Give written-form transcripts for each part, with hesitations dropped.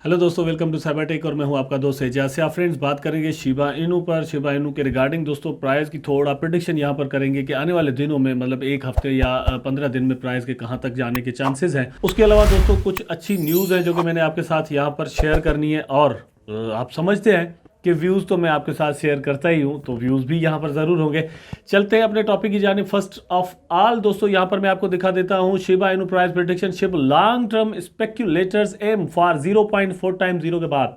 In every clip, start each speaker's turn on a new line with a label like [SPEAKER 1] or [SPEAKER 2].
[SPEAKER 1] Hello दोस्तों, welcome to cyber tech और मैं हूं आपका दोस्त एजाज से। आप फ्रेंड्स बात करेंगे शिबा इनू पर। शिबा इनू के रिगार्डिंग दोस्तों प्राइस की थोड़ा प्रिडिक्शन यहां पर करेंगे कि आने वाले दिनों में मतलब एक हफ्ते या 15 दिन में प्राइस के कहां तक जाने के चांसेस हैं। उसके अलावा दोस्तों कुछ अच्छी न्यूज़ है जो कि मैंने आपके साथ यहां पर शेयर करनी है। और आप समझते हैं कि व्यूज़ तो मैं आपके साथ शेयर करता ही हूं, तो व्यूज़ भी यहां पर ज़रूर होंगे। चलते हैं अपने टॉपिक की जानिब। फर्स्ट ऑफ ऑल दोस्तों यहां पर मैं आपको दिखा देता हूं Shiba Inu price prediction. Shib long term speculators aim for 0.4 times zero के बाद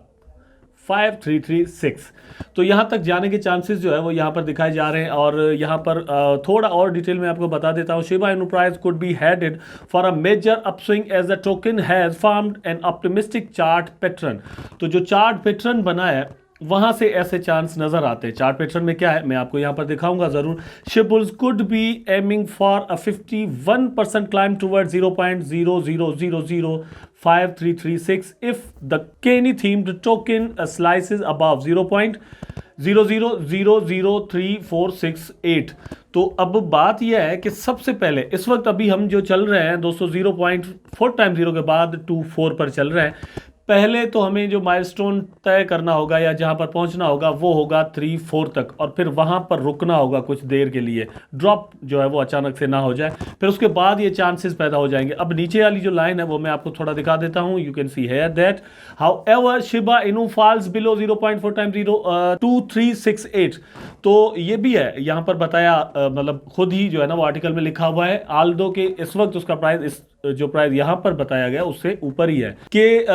[SPEAKER 1] 5336। तो यहां तक जाने के चांसेस जो है वो यहां पर दिखाए जा रहे हैं। और यहां पर थोड़ा और डिटेल में आपको बता देता हूं। Shiba Inu price could be headed for a major upswing as the token has formed an optimistic chart pattern. तो जो चार्ट पैटर्न बना है वहां से ऐसे चांस नजर आते हैं। चार्ट पैटर्न में क्या है मैं आपको यहां पर दिखाऊंगा जरूर। SHIB bulls could be aiming for a 51% climb toward 0.00005,336 if the Kenny themed token slices above 0.00003,468। तो अब बात यह है कि सबसे पहले इस वक्त अभी हम जो चल रहे हैं दोस्तों 0.4 टाइम जीरो के बाद 24 पर चल रहे हैं। पहले तो हमें जो माइलस्टोन तय करना होगा या जहां पर पहुंचना होगा वो होगा 3-4 तक, और फिर वहां पर रुकना होगा कुछ देर के लिए, ड्रॉप जो है वो अचानक से ना हो जाए। फिर उसके बाद ये चांसेस पैदा हो जाएंगे। अब नीचे वाली जो लाइन है वो मैं आपको थोड़ा दिखा देता हूं। You can see here that however Shiba Inu falls below 0.4 time 0.2368। तो ये भी है यहां पर बताया, मतलब खुद ही जो है ना वो आर्टिकल में लिखा हुआ है। आल्दो के इस वक्त उसका प्राइस इस जो प्राइस यहां पर बताया गया उससे ऊपर ही है कि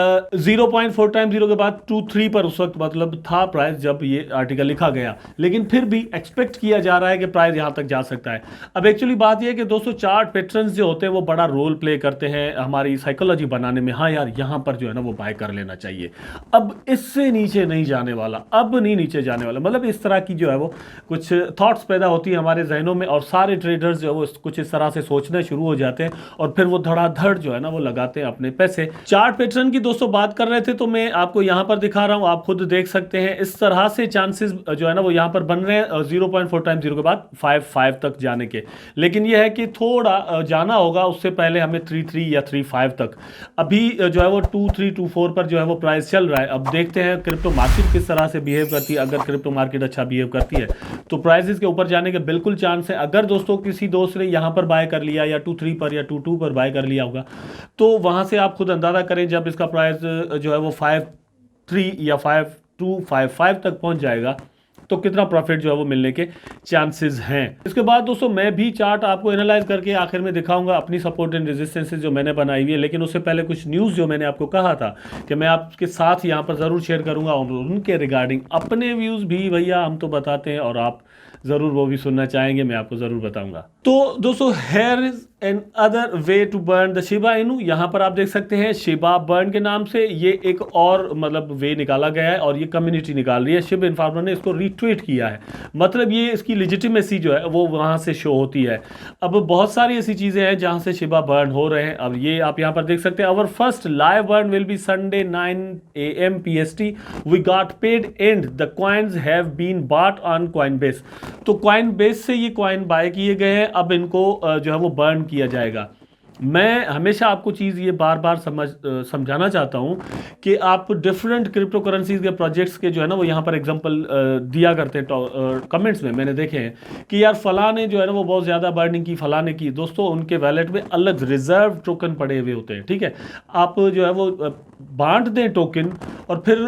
[SPEAKER 1] 0.4 टाइम जीरो के बाद 2.3 पर उस वक्त मतलब था प्राइस जब ये आर्टिकल लिखा गया। लेकिन फिर भी एक्सपेक्ट किया जा रहा है कि प्राइस यहां तक जा सकता है। अब एक्चुअली बात यह है कि दोस्तों चार्ट पैटर्न्स जो होते हैं वो बड़ा रोल प्ले करते हैं हमारी साइकोलॉजी बनाने में। हाँ यार यहां पर जो है ना वो बाय कर लेना चाहिए, अब इससे नीचे नहीं जाने वाला, अब नहीं नीचे जाने वाला, मतलब इस तरह की जो है वो कुछ थॉट्स पैदा होती है हमारे जहनों में। और सारे ट्रेडर्स जो है वो कुछ इस तरह से सोचना शुरू हो जाते हैं और फिर वो धड़ाधड़ जो है ना वो लगाते हैं अपने पैसे। चार्ट पैटर्न की दोस्तों बात कर रहे थे तो मैं आपको यहां पर दिखा रहा हूं, आप खुद देख सकते हैं। इस तरह से चांसेस जो है ना वो यहां पर बन रहे हैं 0.4 टाइम जीरो के बाद 5 तक जाने के। लेकिन यह है कि थोड़ा जाना होगा, उससे पहले हमें 3 या 3 तक। अभी जो है वो 2 पर जो है वो प्राइस चल रहा है। अब देखते हैं क्रिप्टो मार्केट किस तरह से बिहेव करती है। अगर क्रिप्टो मार्केट अच्छा बिहेव करती है तो प्राइसेस के ऊपर जाने के बिल्कुल चांस है। अगर दोस्तों किसी दोस्त ने यहां पर बाय कर लिया या 2-3 पर या 2-2 पर बाय कर लिया होगा तो वहां से आप खुद अंदाजा करें जब इसका प्राइस जो है वो 5.3 या 5.255 तक पहुंच जाएगा तो कितना प्रॉफिट जो है वो मिलने के चांसेस हैं। इसके बाद दोस्तों मैं भी चार्ट आपको एनालाइज करके आखिर में दिखाऊंगा अपनी सपोर्ट एंड रेजिस्टेंसेस जो मैंने बनाई हुई है। लेकिन उससे पहले कुछ न्यूज़ जो मैंने आपको कहा था कि मैं आपके साथ यहां पर ज़रूर शेयर करूंगा और उनके रिगार्डिंग अपने व्यूज़ भी भैया हम तो बताते हैं और आप ज़रूर वो भी सुनना चाहेंगे, मैं आपको ज़रूर बताऊंगा। तो दोस्तों here is another way to burn the Shiba Inu. यहां पर आप देख सकते हैं शिबा बर्न के नाम से ये एक और मतलब वे निकाला गया है और ये कम्युनिटी निकाल रही है। शिब इन्फॉर्मर ने इसको रीट्वीट किया है, मतलब ये इसकी लेजिटिमेसी जो है वो वहां से शो होती है। अब बहुत सारी ऐसी चीज़ें हैं जहां से शिबा बर्न हो रहे हैं। अब ये आप यहां पर देख सकते हैं। Our first live burn will be Sunday 9 AM PST। We got paid and the coins have been bought on Coinbase. तो कॉइनबेस से ये कॉइन बाय किए गए हैं, अब इनको जो है वो बर्न किया जाएगा। मैं हमेशा आपको चीज़ ये बार बार समझाना चाहता हूँ कि आप डिफरेंट क्रिप्टो करेंसीज के प्रोजेक्ट्स के जो है ना वो यहाँ पर एग्जांपल दिया करते हैं कमेंट्स में। मैंने देखे हैं कि यार फलां ने जो है ना वो बहुत ज़्यादा बर्निंग की, फलां ने की। दोस्तों उनके वैलेट में अलग रिजर्व टोकन पड़े हुए होते हैं, ठीक है। आप जो है वो बांट दें टोकन और फिर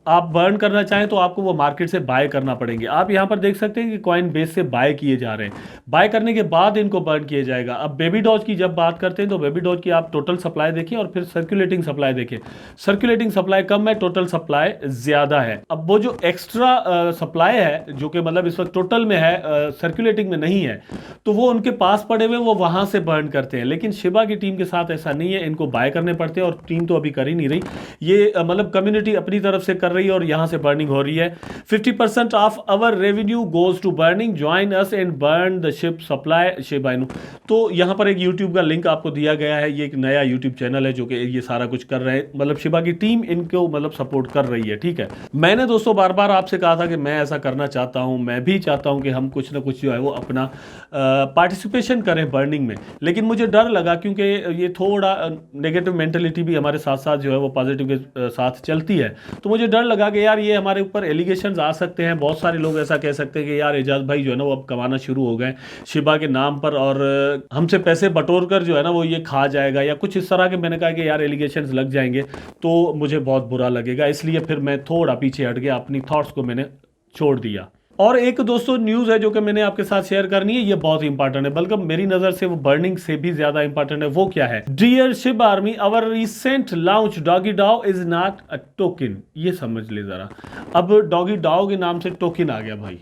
[SPEAKER 1] आप बर्न करना चाहें तो आपको वो मार्केट से बाय करना पड़ेंगे। आप यहाँ पर देख सकते हैं कि कॉइन बेस से बाय किए जा रहे हैं, बाय करने के बाद इनको बर्न किया जाएगा। अब बेबी डॉज की जब बात करते हैं तो बेबी डॉज की आप टोटल सप्लाई देखिए और फिर सर्कुलेटिंग सप्लाई देखिए। सर्कुलेटिंग सप्लाई कम है, टोटल सप्लाई ज्यादा है। अब वो जो एक्स्ट्रा सप्लाई है जो कि मतलब इस वक्त टोटल में है, सर्कुलेटिंग में नहीं है, तो वो उनके पास पड़े हुए वो वहां से बर्न करते हैं। लेकिन शिबा की टीम के साथ ऐसा नहीं है, इनको बाय करने पड़ते हैं और टीम तो अभी कर ही नहीं रही। ये मतलब कम्युनिटी अपनी तरफ से कर रही है और यहां से बर्निंग हो रही है। 50% of our revenue goes to burning, join us and burn the ship supply Shiba Inu. तो यहां पर एक यूट्यूब का लिंक आपको दिया गया है। ये एक नया यूट्यूब चैनल है जो कि ये सारा कुछ कर रहे हैं, मतलब शिबा की टीम इनको मतलब सपोर्ट कर रही है, ठीक है। मैंने दोस्तों बार बार आपसे कहा था कि मैं ऐसा करना चाहता हूं, मैं भी चाहता हूं कि हम कुछ ना कुछ जो है वो अपना पार्टिसिपेशन करें बर्निंग में, लेकिन मुझे डर लगा क्योंकि ये थोड़ा नेगेटिव मेंटेलिटी भी हमारे साथ साथ जो है वो पॉजिटिव के साथ चलती है। तो मुझे डर लगा कि यार ये हमारे ऊपर एलिगेशंस आ सकते हैं, बहुत सारे लोग ऐसा कह सकते हैं कि यार एजाज भाई जो है ना वो अब कमाना शुरू हो गए शिबा के नाम पर और हमसे पैसे बटोर कर जो है ना वो ये खा जाएगा या कुछ इस तरह के। मैंने कहा कि यार एलिगेशंस लग जाएंगे तो मुझे बहुत बुरा लगेगा, इसलिए फिर मैं थोड़ा पीछे हट गया, अपनी थॉट्स को मैंने छोड़ दिया। और एक दोस्तों न्यूज़ है जो कि मैंने आपके साथ शेयर करनी है, ये बहुत इंपॉर्टेंट है, बल्कि मेरी नज़र से वो बर्निंग से भी ज़्यादा इंपॉर्टेंट है। वो क्या है? Dear Shib army, our recent launch Doggy DAO is not a token. ये समझ ले ज़रा, अब डॉगी डाओ के नाम से टोकन आ गया भाई।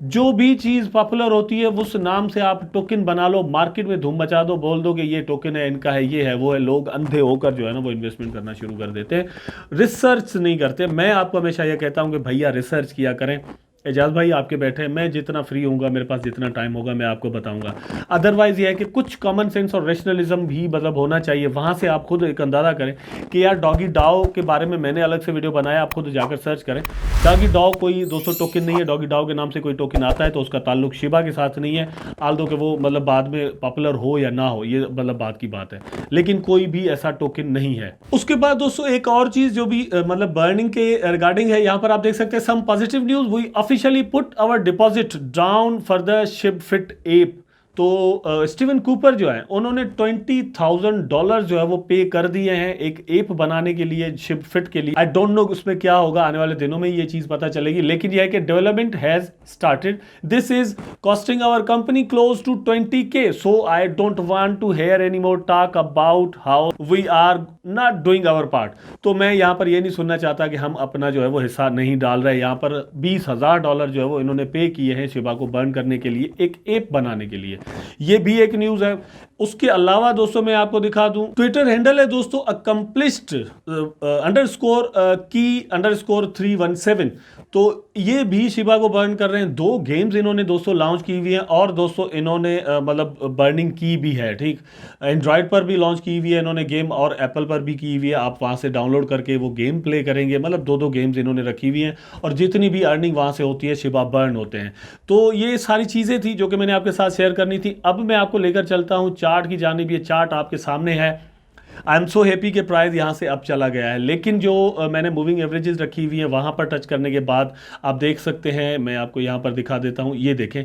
[SPEAKER 1] जो भी चीज़ पॉपुलर होती है उस नाम से आप टोकन बना लो, मार्केट में धूम मचा दो, बोल दो कि ये टोकन है, इनका है, ये है, वो है। लोग अंधे होकर जो है ना वो इन्वेस्टमेंट करना शुरू कर देते हैं, रिसर्च नहीं करते। मैं आपको हमेशा ये कहता हूं कि भैया रिसर्च किया करें। एजाज भाई आपके बैठे हैं, मैं जितना फ्री होऊंगा, मेरे पास जितना टाइम होगा, मैं आपको बताऊंगा। अदरवाइज ये है कि कुछ कॉमन सेंस और रेशनलिज्म भी मतलब होना चाहिए, वहां से आप खुद एक अंदाजा करें कि यार डॉगी डाओ के बारे में मैंने अलग से वीडियो बनाया, आप खुद जाकर सर्च करें। डॉगी डाओ कोई 200 टोकन नहीं है, डॉगी डाओ के नाम से कोई टोकन आता है तो उसका ताल्लुक शिबा के साथ नहीं है, आल्दो के वो मतलब बाद में पॉपुलर हो या ना हो, ये मतलब बात की बात है, लेकिन कोई भी ऐसा टोकन नहीं है। उसके बाद दोस्तों एक और चीज जो भी मतलब बर्निंग के रिगार्डिंग है, यहाँ पर आप देख सकते हैं some positive news, we officially put our deposit down for the ShibFit app. तो स्टीवन कूपर जो है उन्होंने $20,000 जो है वो पे कर दिए हैं एक ऐप बनाने के लिए, शिबफिट के लिए। आई डोंट नो उसमें क्या होगा, आने वाले दिनों में ये चीज पता चलेगी, लेकिन यह है कि development has started. This is costing our company close to 20K, so I don't want to hear any more talk about how we are not doing our part. तो मैं यहाँ पर ये नहीं सुनना चाहता कि हम अपना जो है वो हिस्सा नहीं डाल रहे। यहाँ पर $20,000 जो है वो इन्होंने पे किए हैं शिबा को बर्न करने के लिए, एक ऐप बनाने के लिए। ये भी एक न्यूज है। उसके अलावा दोस्तों मैं आपको दिखा दूं, ट्विटर हैंडल है दोस्तों अकम्प्लिश्ड अंडरस्कोर की अंडरस्कोर 317। तो ये भी शिबा को बर्न कर रहे हैं। 2 गेम्स इन्होंने दोस्तों लॉन्च की हुई हैं और दोस्तों इन्होंने मतलब बर्निंग की भी है, ठीक। एंड्रॉयड पर भी लॉन्च की हुई है इन्होंने गेम और एप्पल पर भी की हुई है। आप वहां से डाउनलोड करके वो गेम प्ले करेंगे, मतलब 2 गेम्स इन्होंने रखी हुई हैं और जितनी भी अर्निंग वहां से होती है शिबा बर्न होते हैं। तो ये सारी चीजें थी जो कि मैंने आपके साथ शेयर करनी थी। अब मैं आपको लेकर चलता हूं चार्ट की जानिब। ये चार्ट आपके सामने है। आई एम सो हैप्पी के प्राइस यहाँ से अब चला गया है, लेकिन जो मैंने मूविंग एवरेजेस रखी हुई है वहाँ पर टच करने के बाद आप देख सकते हैं, मैं आपको यहाँ पर दिखा देता हूँ। ये देखें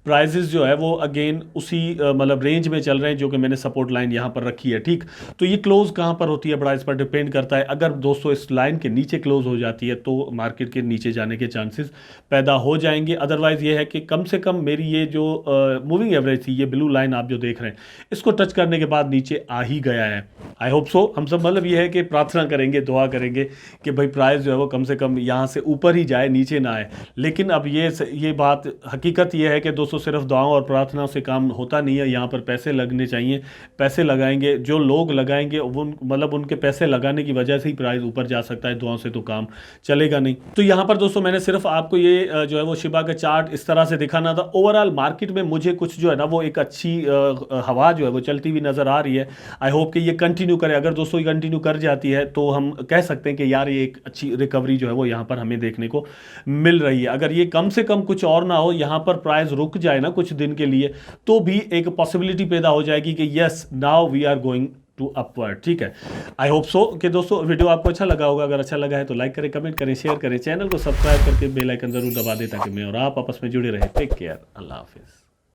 [SPEAKER 1] प्राइजेस जो है वो अगेन उसी मतलब रेंज में चल रहे हैं जो कि मैंने सपोर्ट लाइन यहाँ पर रखी है, ठीक। तो ये क्लोज कहाँ पर होती है बड़ा इस पर डिपेंड करता है। अगर दोस्तों इस लाइन के नीचे क्लोज हो जाती है तो मार्केट के नीचे जाने के चांसेस पैदा हो जाएंगे। अदरवाइज ये है कि कम से कम मेरी ये जो मूविंग एवरेज थी, ये ब्लू लाइन आप जो देख रहे हैं, इसको टच करने के बाद नीचे आ ही गया है। I hope so. हम सब मतलब ये है कि प्रार्थना करेंगे, दुआ करेंगे कि भाई प्राइस जो है वो कम से कम यहाँ से ऊपर ही जाए, नीचे ना आए। लेकिन अब ये बात हकीकत ये है कि दोस्तों सिर्फ दुआओं और प्रार्थना से काम होता नहीं है। यहाँ पर पैसे लगने चाहिए, पैसे लगाएंगे जो लोग लगाएंगे वो मतलब उनके पैसे लगाने की वजह से ही प्राइस ऊपर जा सकता है, दुआओं से तो काम चलेगा नहीं। तो यहाँ पर दोस्तों मैंने सिर्फ आपको ये जो है वो शिबा का चार्ट इस तरह से दिखाना था। ओवरऑल मार्केट में मुझे कुछ जो है ना वो एक अच्छी हवा जो है वो चलती हुई नजर आ रही है। आई होप कि ये कंटिन्यू करे। अगर दोस्तों ये कंटिन्यू कर जाती है तो हम कह सकते हैं कि यार ये एक अच्छी रिकवरी जो है वो यहाँ पर हमें देखने को मिल रही है। अगर ये कम से कम कुछ और ना हो, यहाँ पर प्राइस रुक जाए ना कुछ दिन के लिए, तो भी एक पॉसिबिलिटी पैदा हो जाएगी कि yes now we are going to upward, ठीक है। आई होप सो कि दोस्तों वीडियो आपको अच्छा लगा होगा। अगर अच्छा लगा है तो लाइक करें, कमेंट करें, शेयर करें, चैनल को सब्सक्राइब करके बेल आइकन जरूर दबा दें ताकि मैं और आप आपस में जुड़े रहे। टेक केयर, अल्लाह हाफिज।